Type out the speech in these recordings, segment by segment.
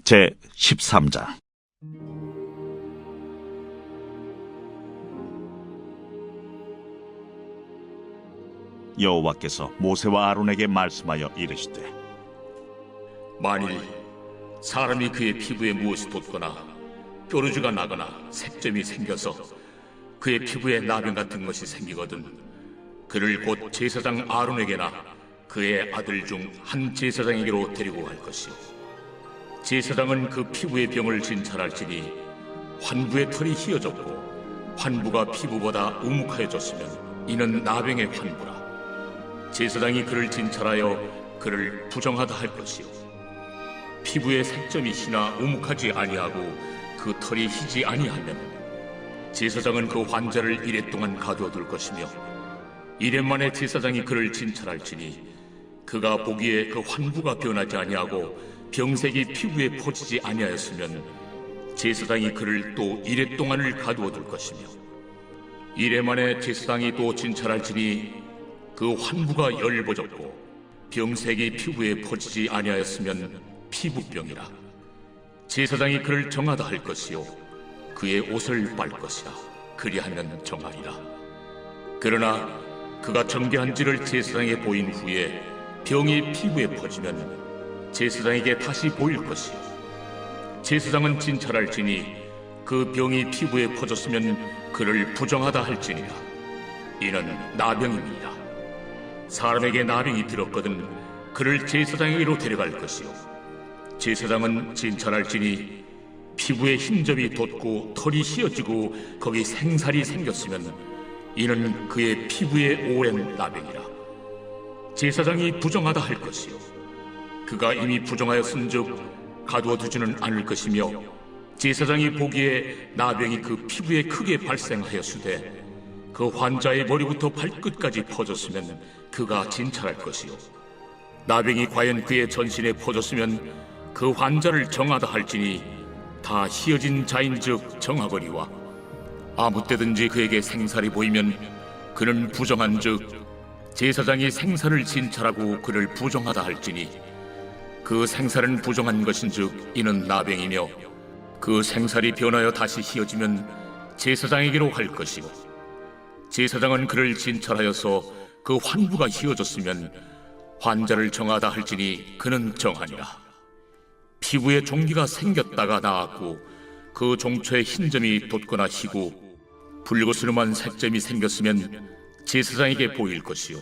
제 13장. 여호와께서 모세와 아론에게 말씀하여 이르시되, 만일 사람이 그의 피부에 무엇이 돋거나 뾰루지가 나거나 색점이 생겨서 그의 피부에 나병 같은 것이 생기거든 그를 곧 제사장 아론에게나 그의 아들 중 한 제사장에게로 데리고 갈 것이요, 제사장은 그 피부의 병을 진찰할지니 환부의 털이 휘어졌고 환부가 피부보다 우묵하여졌으면 이는 나병의 환부라. 제사장이 그를 진찰하여 그를 부정하다 할 것이요, 피부에 색점이 희나 우묵하지 아니하고 그 털이 희지 아니하면 제사장은 그 환자를 이래 동안 가두어둘 것이며, 이래 만에 제사장이 그를 진찰할지니 그가 보기에 그 환부가 변하지 아니하고 병색이 피부에 퍼지지 아니하였으면 제사장이 그를 또 이래 동안을 가두어둘 것이며, 이래 만에 제사장이 또 진찰할지니 그 환부가 열버졌고 병색이 피부에 퍼지지 아니하였으면 피부병이라. 제사장이 그를 정하다 할 것이요, 그의 옷을 빨 것이라. 그리하면 정하리라. 그러나 그가 정결한지를 제사장에게 보인 후에 병이 피부에 퍼지면 제사장에게 다시 보일 것이요, 제사장은 진찰할지니 그 병이 피부에 퍼졌으면 그를 부정하다 할지니라. 이는 나병입니다. 사람에게 나병이 들었거든 그를 제사장에게로 데려갈 것이요, 제사장은 진찰할지니 피부에 흰점이 돋고 털이 휘어지고 거기 생살이 생겼으면 이는 그의 피부에 오랜 나병이라. 제사장이 부정하다 할 것이요, 그가 이미 부정하였은즉 가두어두지는 않을 것이며, 제사장이 보기에 나병이 그 피부에 크게 발생하였으되 그 환자의 머리부터 발끝까지 퍼졌으면 그가 진찰할 것이요, 나병이 과연 그의 전신에 퍼졌으면 그 환자를 정하다 할지니 다 희어진 자인즉 정하거니와, 아무 때든지 그에게 생살이 보이면 그는 부정한즉 제사장이 생살을 진찰하고 그를 부정하다 할지니 그 생살은 부정한 것인즉 이는 나병이며, 그 생살이 변하여 다시 희어지면 제사장에게로 갈 것이고, 제사장은 그를 진찰하여서 그 환부가 희어졌으면 환자를 정하다 할지니 그는 정하니라. 피부에 종기가 생겼다가 나았고 그 종초에 흰점이 돋거나 희고 붉으스름한 색점이 생겼으면 제사장에게 보일 것이요,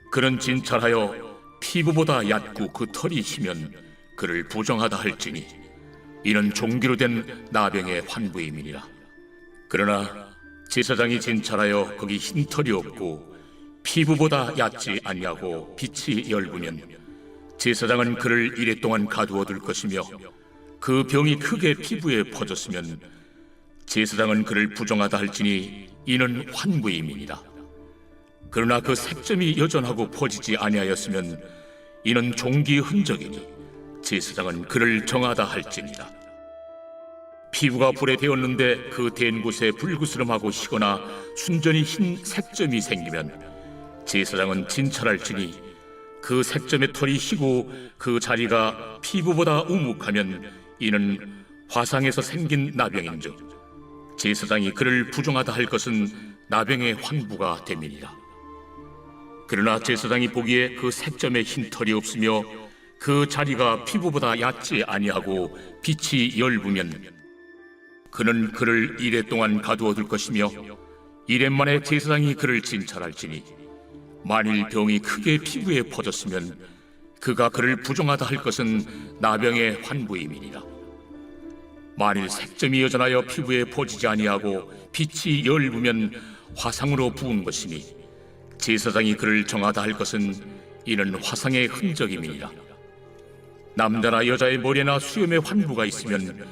그는 진찰하여 피부보다 얕고 그 털이 희면 그를 부정하다 할지니 이는 종기로 된 나병의 환부임이니라. 그러나 제사장이 진찰하여 거기 흰 털이 없고 피부보다 얕지 아니하고 빛이 엷으면 제사장은 그를 이래 동안 가두어둘 것이며, 그 병이 크게 피부에 퍼졌으면 제사장은 그를 부정하다 할지니 이는 환부임이니라. 그러나 그 색점이 여전하고 퍼지지 아니하였으면 이는 종기의 흔적이니 제사장은 그를 정하다 할지니라. 피부가 불에 데었는데 그 댄 곳에 불그스름하고 희거나 순전히 흰 색점이 생기면 제사장은 진찰할지니 그 색점의 털이 희고 그 자리가 피부보다 우묵하면 이는 화상에서 생긴 나병인즉 제사장이 그를 부정하다 할 것은 나병의 환부가 됨이니라. 그러나 제사장이 보기에 그 색점에 흰 털이 없으며 그 자리가 피부보다 얕지 아니하고 빛이 엷으면 그는 그를 이래 동안 가두어둘 것이며, 이래 만에 제사장이 그를 진찰할지니 만일 병이 크게 피부에 퍼졌으면 그가 그를 부정하다 할 것은 나병의 환부임이니라. 만일 색점이 여전하여 피부에 퍼지지 아니하고 빛이 엷으면 화상으로 부은 것이니 제사장이 그를 정하다 할 것은 이는 화상의 흔적임이니라. 남자나 여자의 머리나 수염에 환부가 있으면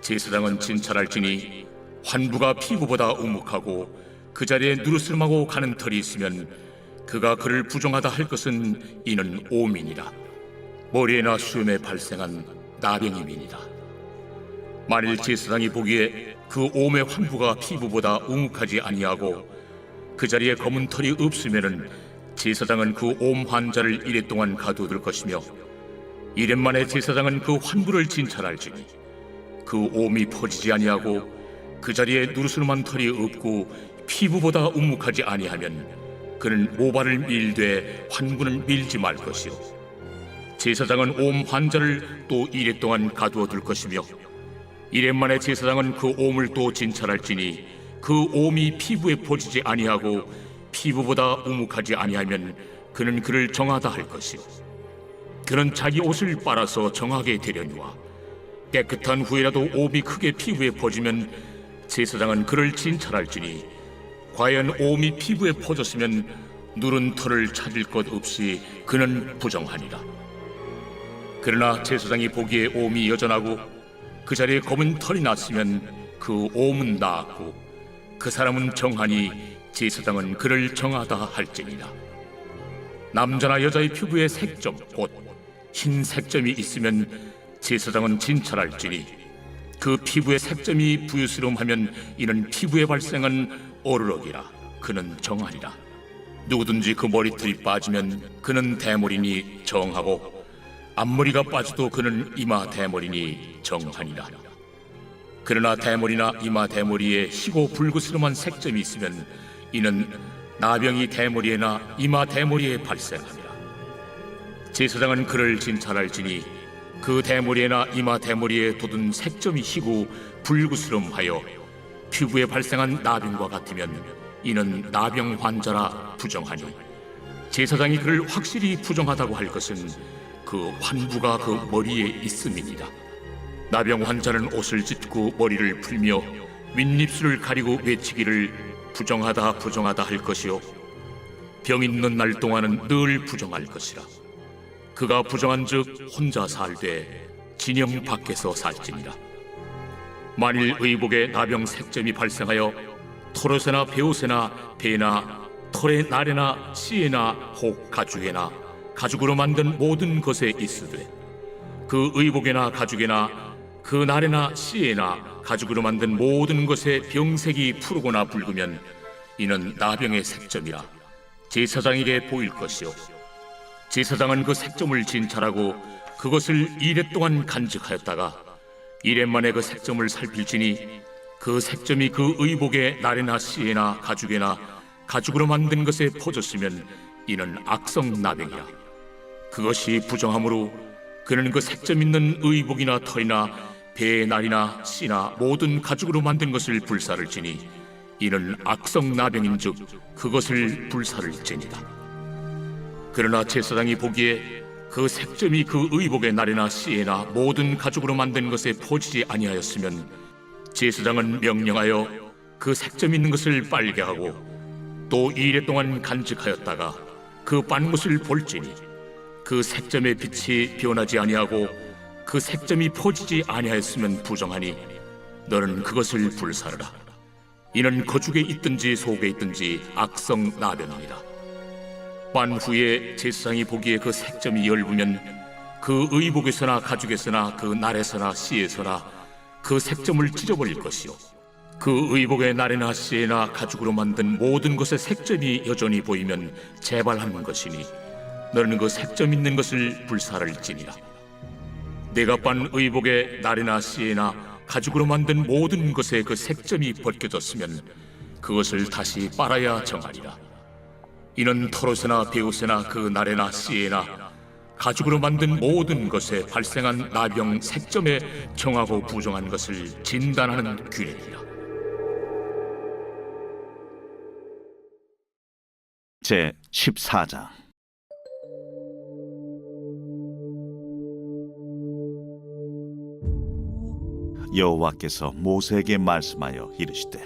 제사장은 진찰할지니 환부가 피부보다 우묵하고 그 자리에 누르스름하고 가는 털이 있으면 그가 그를 부정하다 할 것은 이는 오민이라. 머리에나 수염에 발생한 나병임이니라. 만일 제사장이 보기에 그 오의 환부가 피부보다 우묵하지 아니하고 그 자리에 검은 털이 없으면은 제사장은 그 옴 환자를 이래 동안 가두어둘 것이며, 이렙 만에 제사장은 그 환부를 진찰할지니 그 옴이 퍼지지 아니하고 그 자리에 누르스름한 털이 없고 피부보다 우묵하지 아니하면 그는 모발을 밀되 환부는 밀지 말 것이요 제사장은 옴 환자를 또 이레 동안 가두어 둘 것이며 이렙 만에 제사장은 그 옴을 또 진찰할지니 그 옴이 피부에 퍼지지 아니하고 피부보다 우묵하지 아니하면 그는 그를 정하다 할 것이요 그는 자기 옷을 빨아서 정하게 되려니와 깨끗한 후에라도 옴이 크게 피부에 퍼지면 제사장은 그를 진찰할지니 과연 옴이 피부에 퍼졌으면 누른 털을 찾을 것 없이 그는 부정하니라. 그러나 제사장이 보기에 옴이 여전하고 그 자리에 검은 털이 났으면 그 옴은 나았고 그 사람은 정하니 제사장은 그를 정하다 할지니라. 남자나 여자의 피부에 색점 곧 흰 색점이 있으면 제사장은 진찰할지니 그 피부에 색점이 부유스러움하면 이는 피부에 발생한 어르럭이라. 그는 정하리라. 누구든지 그 머리털이 빠지면 그는 대머리니 정하고 앞머리가 빠져도 그는 이마 대머리니 정하니라. 그러나 대머리나 이마 대머리에 희고 불그스름한 색점이 있으면 이는 나병이 대머리에나 이마 대머리에 발생하니라. 제사장은 그를 진찰할지니 그 대머리에나 이마 대머리에 돋은 색점이 희고 불그스름하여 피부에 발생한 나병과 같으면 이는 나병 환자라 부정하니 제사장이 그를 확실히 부정하다고 할 것은 그 환부가 그 머리에 있음이니라. 나병 환자는 옷을 찢고 머리를 풀며 윗입술을 가리고 외치기를 부정하다 부정하다 할 것이요 병 있는 날 동안은 늘 부정할 것이라. 그가 부정한즉 혼자 살되 진영 밖에서 살지니라. 만일 의복에 나병 색점이 발생하여 털옷에나 베옷에나 배나 털의 날에나 씨에나 혹 가죽에나 가죽으로 만든 모든 것에 있으되 그 의복에나 가죽에나 그 날에나 씨에나 가죽으로 만든 모든 것에 병색이 푸르거나 붉으면 이는 나병의 색점이라 제사장에게 보일 것이요 제사장은 그 색점을 진찰하고 그것을 이레 동안 간직하였다가 이레 만에 그 색점을 살필지니 그 색점이 그 의복의 날에나 씨에나 가죽에나 가죽으로 만든 것에 퍼졌으면 이는 악성 나병이라. 그것이 부정하므로 그는 그 색점 있는 의복이나 털이나 배의 날이나 씨나 모든 가죽으로 만든 것을 불사를 지니 이는 악성 나병인즉 그것을 불사를 지니라. 그러나 제사장이 보기에 그 색점이 그 의복의 날에나 씨에나 모든 가죽으로 만든 것에 퍼지지 아니하였으면 제사장은 명령하여 그 색점 있는 것을 빨게 하고 또 이레 동안 간직하였다가 그 빤 것을 볼지니 그 색점의 빛이 변하지 아니하고 그 색점이 퍼지지 아니하였으면 부정하니 너는 그것을 불사르라. 이는 거죽에 있든지 속에 있든지 악성 나병이니라. 빤 후에 제사장이 보기에 그 색점이 엷으면 그 의복에서나 가죽에서나 그 날에서나 씨에서나 그 색점을 찢어버릴 것이요 그 의복의 날에나 씨에나 가죽으로 만든 모든 것의 색점이 여전히 보이면 재발하는 것이니 너는 그 색점 있는 것을 불사를지니라. 내가 빤 의복의 날에나 씨에나 가죽으로 만든 모든 것에 그 색점이 벗겨졌으면 그것을 다시 빨아야 정하리라. 이는 털옷에나 베옷에나 그 날에나 씨에나 가죽으로 만든 모든 것에 발생한 나병 색점에 정하고 부정한 것을 진단하는 규례니라. 제 14장. 여호와께서 모세에게 말씀하여 이르시되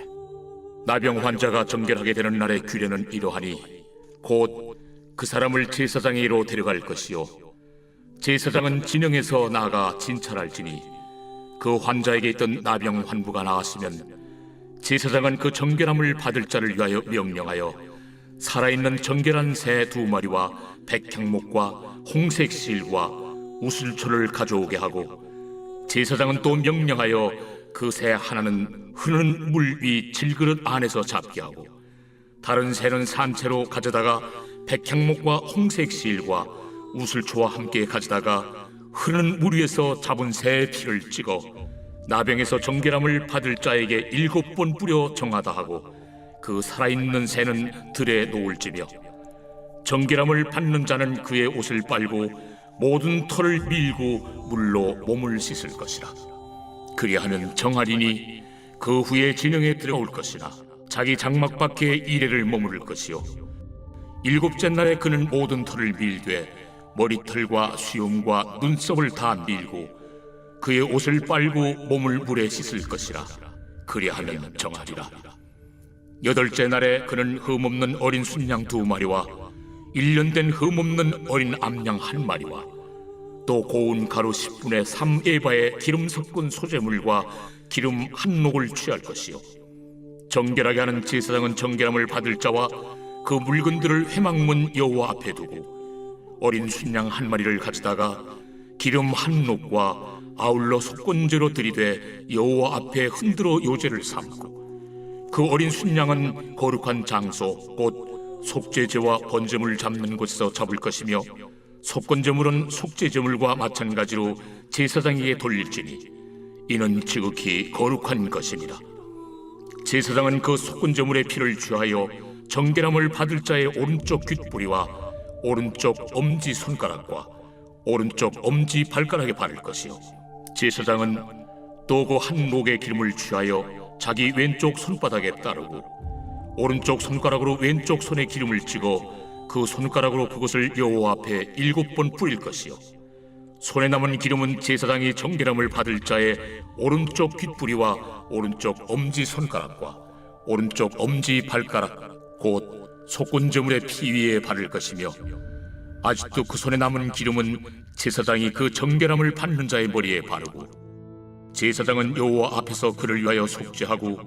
나병 환자가 정결하게 되는 날의 규례는 이러하니 곧 그 사람을 제사장에게로 데려갈 것이요 제사장은 진영에서 나아가 진찰할지니 그 환자에게 있던 나병 환부가 나았으면 제사장은 그 정결함을 받을 자를 위하여 명령하여 살아있는 정결한 새 2마리와 백향목과 홍색 실과 우슬초를 가져오게 하고 제사장은 또 명령하여 그 새 하나는 흐르는 물 위 질그릇 안에서 잡게 하고 다른 새는 산채로 가져다가 백향목과 홍색 실과 우슬초와 함께 가져다가 흐르는 물 위에서 잡은 새의 피를 찍어 나병에서 정결함을 받을 자에게 7번 뿌려 정하다 하고 그 살아있는 새는 들에 놓을지며 정결함을 받는 자는 그의 옷을 빨고 모든 털을 밀고 물로 몸을 씻을 것이라. 그리하면 정하리니 그 후에 진영에 들어올 것이나 자기 장막 밖에 이래를 머무를 것이요 7째 날에 그는 모든 털을 밀되 머리털과 수염과 눈썹을 다 밀고 그의 옷을 빨고 몸을 물에 씻을 것이라. 그리하면 정하리라. 8째 날에 그는 흠없는 어린 순양 2마리와 1년 된 흠없는 어린 암양 1마리와 또 고운 가루 10분의 3에바의 기름 섞은 소재물과 기름 1녹을 취할 것이요 정결하게 하는 제사장은 정결함을 받을 자와 그 물건들을 회막문 여호와 앞에 두고 어린 순양 1마리를 가져다가 기름 1녹과 아울러 속건제로 들이되 여호와 앞에 흔들어 요제를 삼고 그 어린 순양은 거룩한 장소 곧 속죄제와 번제물 잡는 곳에서 잡을 것이며 속건제물은 속죄제물과 마찬가지로 제사장에게 돌릴지니 이는 지극히 거룩한 것입니다. 제사장은 그 속건제물의 피를 취하여 정결함을 받을 자의 오른쪽 귓뿌리와 오른쪽 엄지 손가락과 오른쪽 엄지 발가락에 바를 것이요 제사장은 또 그 1녹의 기름을 취하여 자기 왼쪽 손바닥에 따르고 오른쪽 손가락으로 왼쪽 손에 기름을 찍어 그 손가락으로 그것을 여호와 앞에 7번 뿌릴 것이요 손에 남은 기름은 제사장이 정결함을 받을 자의 오른쪽 귓뿌리와 오른쪽 엄지 손가락과 오른쪽 엄지 발가락 곧 속건제물의 피 위에 바를 것이며 아직도 그 손에 남은 기름은 제사장이 그 정결함을 받는 자의 머리에 바르고 제사장은 여호와 앞에서 그를 위하여 속죄하고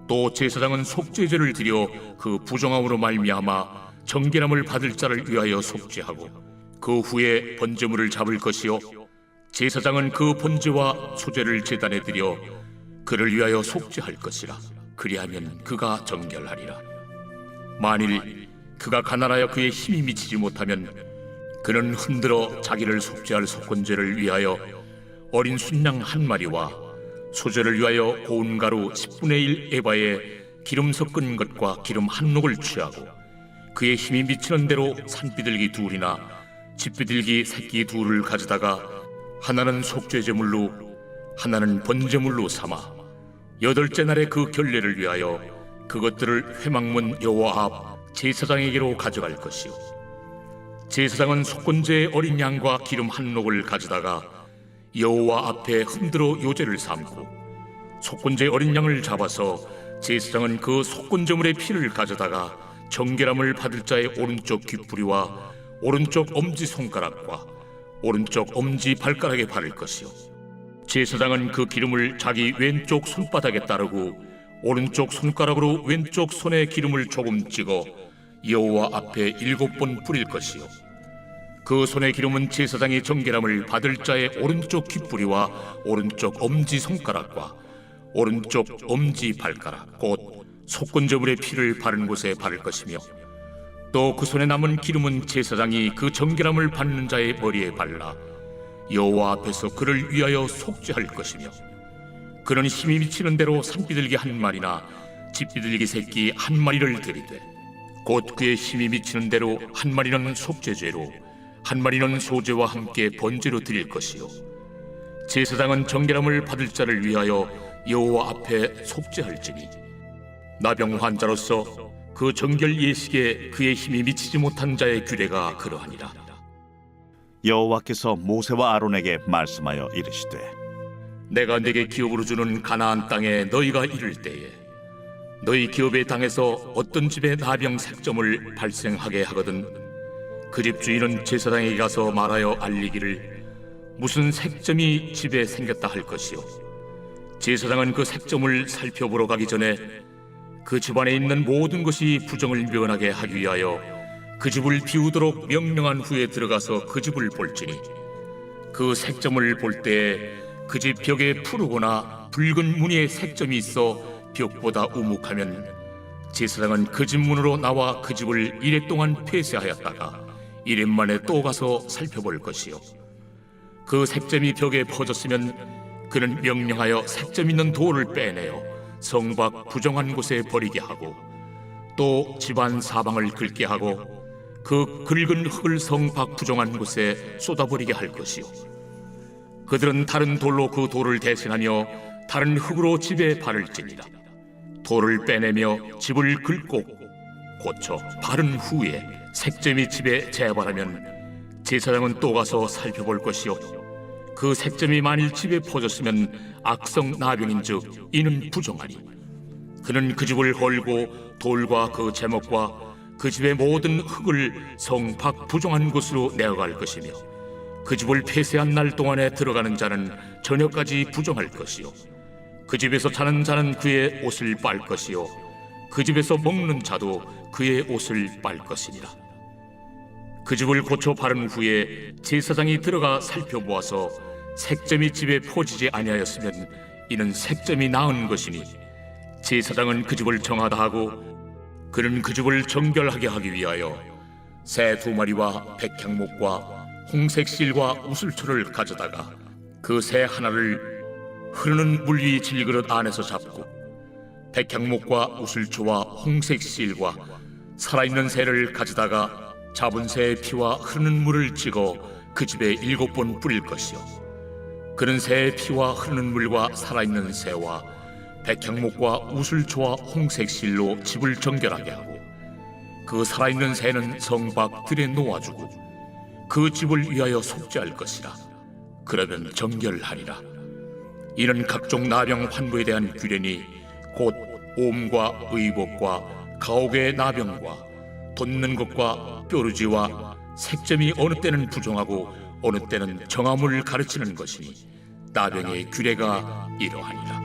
또 제사장은 속죄제를 드려 그 부정함으로 말미암아 정결함을 받을 자를 위하여 속죄하고 그 후에 번제물을 잡을 것이요 제사장은 그 번제와 소제를 제단에 드려 그를 위하여 속죄할 것이라. 그리하면 그가 정결하리라. 만일 그가 가난하여 그의 힘이 미치지 못하면 그는 흔들어 자기를 속죄할 속건제를 위하여 어린 순양 1마리와 소제를 위하여 고운 가루 10분의 1 에바에 기름 섞은 것과 기름 1녹을 취하고 그의 힘이 미치는 대로 산비둘기 2이나 집비둘기 새끼 2를 가져다가 하나는 속죄제물로 하나는 번제물로 삼아 8째 날에 그 결례를 위하여 그것들을 회막문 여호와 앞 제사장에게로 가져갈 것이요 제사장은 속건제의 어린 양과 기름 1녹을 가져다가 여호와 앞에 흔들어 요제를 삼고 속건제의 어린 양을 잡아서 제사장은 그 속건제물의 피를 가져다가 정결함을 받을 자의 오른쪽 귓뿌리와 오른쪽 엄지손가락과 오른쪽 엄지 발가락에 바를 것이요 제사장은 그 기름을 자기 왼쪽 손바닥에 따르고 오른쪽 손가락으로 왼쪽 손에 기름을 조금 찍어 여호와 앞에 7번 뿌릴 것이요 그 손의 기름은 제사장이 정결함을 받을 자의 오른쪽 귓뿌리와 오른쪽 엄지손가락과 오른쪽 엄지 발가락 곧 속건제물의 피를 바른 곳에 바를 것이며 또 그 손에 남은 기름은 제사장이 그 정결함을 받는 자의 머리에 발라 여호와 앞에서 그를 위하여 속죄할 것이며 그는 힘이 미치는 대로 산비둘기 1마리나 집비둘기 새끼 1마리를 드리되 곧 그의 힘이 미치는 대로 1마리는 속죄죄로 1마리는 소제와 함께 번제로 드릴 것이요 제사장은 정결함을 받을 자를 위하여 여호와 앞에 속죄할지니 나병 환자로서 그 정결 예식에 그의 힘이 미치지 못한 자의 규례가 그러하니라. 여호와께서 모세와 아론에게 말씀하여 이르시되 내가 네게 기업으로 주는 가나안 땅에 너희가 이를 때에 너희 기업의 땅에서 어떤 집에 나병 색점을 발생하게 하거든 그 집 주인은 제사장에게 가서 말하여 알리기를 무슨 색점이 집에 생겼다 할 것이요 제사장은 그 색점을 살펴보러 가기 전에 그 집안에 있는 모든 것이 부정을 면하게 하기 위하여 그 집을 비우도록 명령한 후에 들어가서 그 집을 볼지니 그 색점을 볼 때에 그 집 벽에 푸르거나 붉은 무늬의 색점이 있어 벽보다 우묵하면 제사장은 그 집 문으로 나와 그 집을 이래 동안 폐쇄하였다가 이래 만에 또 가서 살펴볼 것이요 그 색점이 벽에 퍼졌으면 그는 명령하여 색점 있는 돌을 빼내어 성 밖 부정한 곳에 버리게 하고 또 집안 사방을 긁게 하고 그 긁은 흙을 성 밖 부정한 곳에 쏟아버리게 할 것이요 그들은 다른 돌로 그 돌을 대신하며 다른 흙으로 집에 바를지니라. 돌을 빼내며 집을 긁고 고쳐 바른 후에 색점이 집에 재발하면 제사장은 또 가서 살펴볼 것이요 그 색점이 만일 집에 퍼졌으면 악성 나병인즉 이는 부정하니 그는 그 집을 헐고 돌과 그 제목과 그 집의 모든 흙을 성 밖 부정한 곳으로 내어갈 것이며 그 집을 폐쇄한 날 동안에 들어가는 자는 저녁까지 부정할 것이요 그 집에서 자는 자는 그의 옷을 빨 것이요 그 집에서 먹는 자도 그의 옷을 빨 것이니라. 그 집을 고쳐 바른 후에 제사장이 들어가 살펴보아서 색점이 집에 퍼지지 아니하였으면 이는 색점이 나은 것이니 제사장은 그 집을 정하다 하고 그는 그 집을 정결하게 하기 위하여 새 2마리와 백향목과 홍색 실과 우슬초를 가져다가 그 새 하나를 흐르는 물 위 질그릇 안에서 잡고 백향목과 우슬초와 홍색 실과 살아있는 새를 가져다가 잡은 새의 피와 흐르는 물을 찍어 그 집에 7번 뿌릴 것이요 그는 새의 피와 흐르는 물과 살아있는 새와 백향목과 우슬초와 홍색 실로 집을 정결하게 하고 그 살아있는 새는 성 밖 들에 놓아주고 그 집을 위하여 속죄할 것이라. 그러면 정결하리라. 이는 각종 나병 환부에 대한 규례니 곧 옴과 의복과 가옥의 나병과 돋는 것과 뾰루지와 색점이 어느 때는 부정하고 어느 때는 정함을 가르치는 것이니 나병의 규례가 이러하니라.